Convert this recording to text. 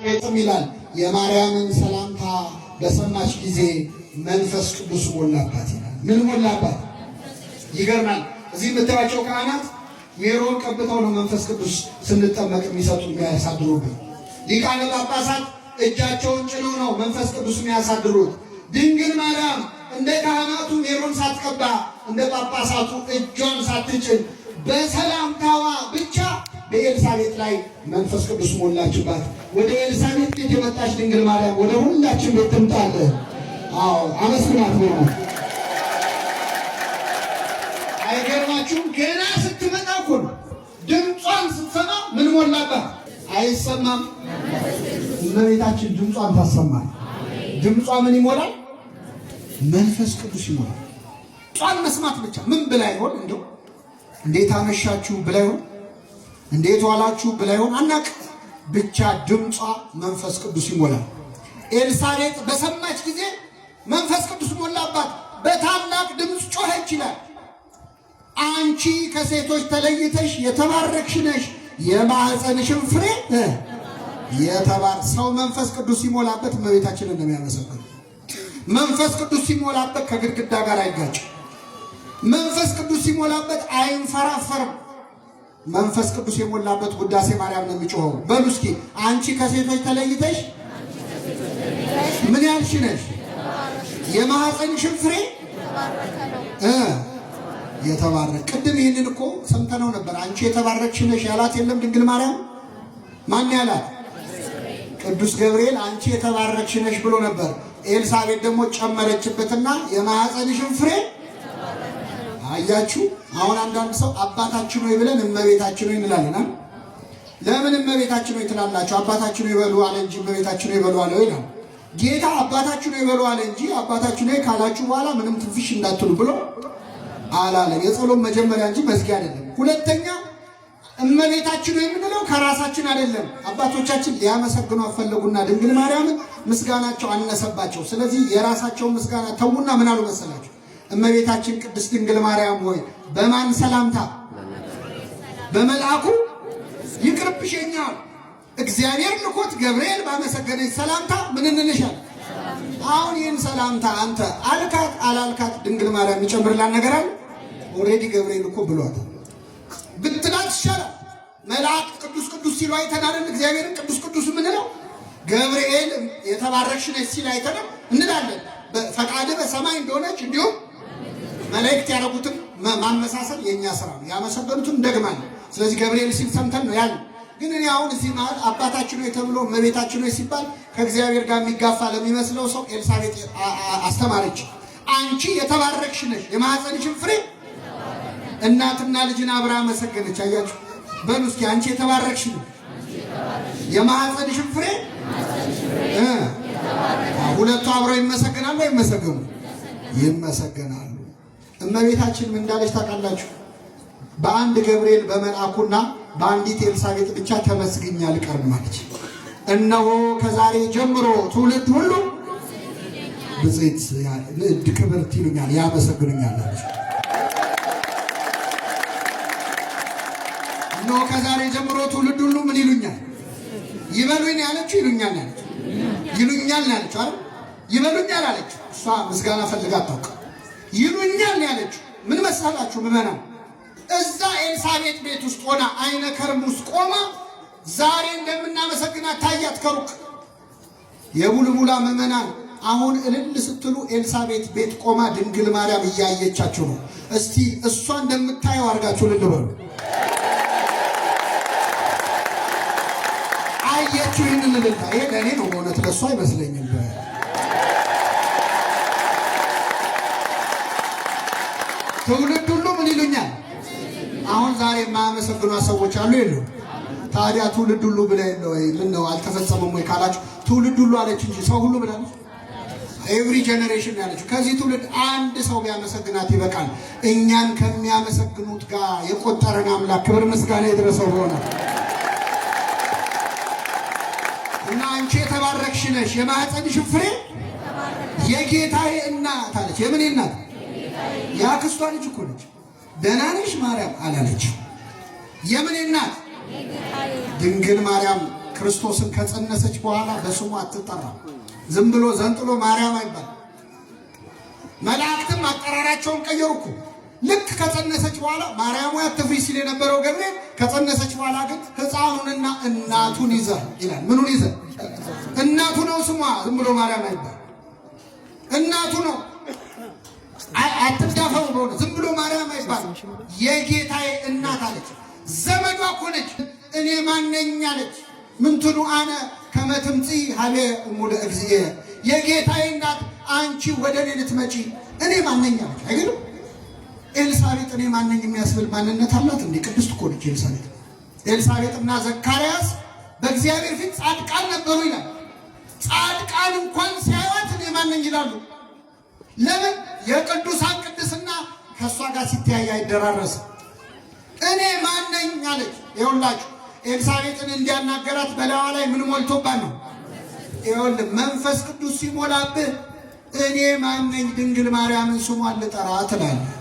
ኤልሳቤጥም ይላል የማርያምን ሰላምታ በሰማች ጊዜ መንፈስ ቅዱስ ሞላባት ይላል። ምን ሞላባት? ይገርማል። እዚህ የምታዩቸው ካህናት ሜሮን ቀብተው ነው መንፈስ ቅዱስ ስንጠመቅ የሚሰጡ የሚያሳድሩብን። ሊቃነ ጳጳሳት እጃቸውን ጭነው ነው መንፈስ ቅዱስ የሚያሳድሩት። ድንግል ማርያም እንደ ካህናቱ ሜሮን ሳትቀባ እንደ ጳጳሳቱ እጇን ሳትጭን በሰላምታዋ ብቻ በኤልሳቤጥ ላይ መንፈስ ቅዱስ ሞላችባት። ወደ ኤልሳቤጥ ቤት የመጣች ድንግል ማርያም ወደ ሁላችን ቤት ትምጣለ። አዎ አመስግናት ነው። አይገርማችሁም? ገና ስትመጣ እኮ ድምጿን ስትሰማ ምን ሞላባት? አይሰማም? እመቤታችን ድምጿን ታሰማል። ድምጿ ምን ይሞላል? መንፈስ ቅዱስ ይሞላል። ጧን መስማት ብቻ ምን ብላ ይሆን? እንደው እንዴት አመሻችሁ ብላ ይሆን? እንዴት ዋላችሁ ብላ ይሆን? አናቅ። ብቻ ድምጿ መንፈስ ቅዱስ ይሞላል። ኤልሳቤጥ በሰማች ጊዜ መንፈስ ቅዱስ ሞላባት። በታላቅ ድምፅ ጮኸች ይላል። አንቺ ከሴቶች ተለይተሽ የተባረክሽ ነሽ፣ የማኅፀንሽም ፍሬ ሰው መንፈስ ቅዱስ ሲሞላበት እመቤታችንን ነው የሚያመሰግነው። መንፈስ ቅዱስ ሲሞላበት ከግድግዳ ጋር አይጋጭም። መንፈስ ቅዱስ ሲሞላበት አይንፈራፈርም። መንፈስ ቅዱስ የሞላበት ውዳሴ ማርያም ነው የሚጮኸው። በሉ እስኪ አንቺ ከሴቶች ተለይተሽ ምን ያልሽ ነሽ? የማኅፀንሽም ፍሬ የተባረከ። ቅድም ይህንን እኮ ሰምተነው ነበር። አንቺ የተባረክሽ ነሽ ያላት የለም ድንግል ማርያም? ማን ያላት? ቅዱስ ገብርኤል አንቺ የተባረክሽ ነሽ ብሎ ነበር። ኤልሳቤጥ ደግሞ ጨመረችበትና የማኅፀንሽም ፍሬ። አያችሁ? አሁን አንዳንድ ሰው አባታችን ሆይ ብለን እመቤታችን ሆይ እንላለን። ለምን እመቤታችን ሆይ ትላላችሁ? አባታችን ሆይ በሉ አለ እንጂ እመቤታችን ሆይ በሉ አለ ይላል። ጌታ አባታችን ሆይ በሉ አለ እንጂ አባታችን ሆይ ካላችሁ በኋላ ምንም ትንፍሽ እንዳትሉ ብሎ አላለም። የጸሎት መጀመሪያ እንጂ መዝጊያ አይደለም። ሁለተኛ እመቤታችን ሆይ የምንለው ከራሳችን አይደለም። አባቶቻችን ሊያመሰግኑ አፈለጉና ድንግል ማርያምን ምስጋናቸው አነሰባቸው። ስለዚህ የራሳቸውን ምስጋና ተዉና ምን አሉ መሰላቸው? እመቤታችን ቅድስት ድንግል ማርያም ሆይ በማን ሰላምታ? በመልአኩ ይቅርብሽኛል። እግዚአብሔር ልኮት ገብርኤል ባመሰገነች ሰላምታ ምን እንልሻል? አሁን ይህን ሰላምታ አንተ አልካት አላልካት ድንግል ማርያም የሚጨምርላን ነገር አለ? ኦልሬዲ ገብርኤል እኮ ብሏታል። ብትላት ይሻላል። መልአክ ቅዱስ ቅዱስ ሲሉ አይተናል። እግዚአብሔርን ቅዱስ ቅዱስ የምንለው ገብርኤል የተባረክሽ ነሽ ሲል አይተናል እንላለን። ፈቃድ በሰማይ እንደሆነች እንዲሁም መላእክት ያደረጉትን ማመሳሰል የኛ ስራ ነው። ያመሰገኑትን እንደግማለን። ስለዚህ ገብርኤል ሲል ሰምተን ነው ያለ። ግን እኔ አሁን እዚህ ማለት አባታችን ሆይ ተብሎ እመቤታችን ሆይ ሲባል ከእግዚአብሔር ጋር የሚጋፋ ለሚመስለው ሰው ኤልሳቤጥ አስተማረች። አንቺ የተባረክሽ ነሽ፣ የማኅፀንሽም ፍሬ። እናትና ልጅን አብራ መሰገነች። አያችሁ? በሉ እስኪ አንቺ የተባረክሽ ነሽ፣ የማኅፀንሽም ፍሬ። ሁለቱ አብረው ይመሰገናሉ አይመሰገኑ? ይመሰገናሉ። እመቤታችን ምን እንዳለች ታውቃላችሁ? በአንድ ገብርኤል በመልአኩና በአንዲት ኤልሳቤጥ ብቻ ተመስግኛ አልቀርም አለች። እነሆ ከዛሬ ጀምሮ ትውልድ ሁሉ ብፅዕት ክብርት ይሉኛል፣ ያመሰግኑኛል አለች። እነሆ ከዛሬ ጀምሮ ትውልድ ሁሉ ምን ይሉኛል? ይበሉኝ ያለችው ይሉኛል ያለችው ይሉኛል ያለችው አይደል? ይበሉኛል አለችው። እሷ ምስጋና ፈልጋ አታውቅም። ይሉኛል ያለችው ምን መሰላችሁ ምዕመናን? እዛ ኤልሳቤጥ ቤት ውስጥ ሆና አይነ ከርም ውስጥ ቆማ ዛሬ እንደምናመሰግናት ታያት ከሩቅ። የቡልቡላ ምዕመናን አሁን እልል ስትሉ ኤልሳቤጥ ቤት ቆማ ድንግል ማርያም እያየቻችሁ ነው። እስቲ እሷ እንደምታየው አድርጋችሁ እልል በሉ። አየችው ይህንን እልልታ። ይሄ ለእኔ ነው በእውነት ለእሷ አይመስለኝም። ትውልድ ሁሉ ምን ይሉኛል? አሁን ዛሬ የማያመሰግኗ ሰዎች አሉ የሉ? ታዲያ ትውልድ ሁሉ ብላ የለ ወይ? ምን ነው አልተፈጸመም ወይ ካላችሁ ትውልድ ሁሉ አለች እንጂ ሰው ሁሉ ብላለች? ኤቭሪ ጀነሬሽን ያለችው። ከዚህ ትውልድ አንድ ሰው ቢያመሰግናት ይበቃል። እኛን ከሚያመሰግኑት ጋር የቆጠረን አምላክ ክብር ምስጋና ይድረሰው ሆነ እና አንቺ የተባረክሽ ነሽ፣ የማኅፀንሽም ፍሬ የጌታዬ እናት አለች። የምን እናት? የአክስቷ ልጅ እኮ ነች። ደህና ነሽ ማርያም አላለች። የምን እናት? ድንግል ማርያም ክርስቶስን ከጸነሰች በኋላ በስሙ አትጠራም። ዝም ብሎ ዘንጥሎ ማርያም አይባል። መላእክትም አጠራራቸውን ቀየሩ እኮ። ልክ ከጸነሰች በኋላ ማርያም አትፍሪ ሲል የነበረው ገብርኤል ከጸነሰች በኋላ ግን ሕፃኑንና እናቱን ይዘ ይላል። ምኑን ይዘ? እናቱ ነው ስሟ። ዝም ብሎ ማርያም አይባል፣ እናቱ ነው። አትዳፈው ብሎ ዝም ብሎ ማርያም አይባል። የጌታዬ እናት አለች። ዘመዷ እኮ ነች። እኔ ማነኝ አለች። ምንትኑ አነ ከመ ትምጽእ ሀቤ እሙለ እግዚእ። የጌታዬ እናት አንቺ ወደ እኔ ልትመጪ እኔ ማነኝ አለች። አይገርም? ኤልሳቤጥ እኔ ማነኝ የሚያስብል ማንነት አላት እንዴ? ቅድስት እኮ ነች ኤልሳቤጥ። ኤልሳቤጥና ዘካርያስ በእግዚአብሔር ፊት ጻድቃን ነበሩ ይላል። ጻድቃን እንኳን ሲያዩት እኔ ማነኝ ይላሉ። ለምን? የቅዱሳን ቅድስና ከእሷ ጋር ሲተያይ አይደራረስም። እኔ ማነኝ አለች። ይኸውላችሁ ኤልሳቤጥን እንዲያናገራት በላዋ ላይ ምን ሞልቶባት ነው? ይኸውልህ መንፈስ ቅዱስ ሲሞላብህ እኔ ማነኝ ድንግል ማርያምን ስሟን ልጠራ ትላለህ።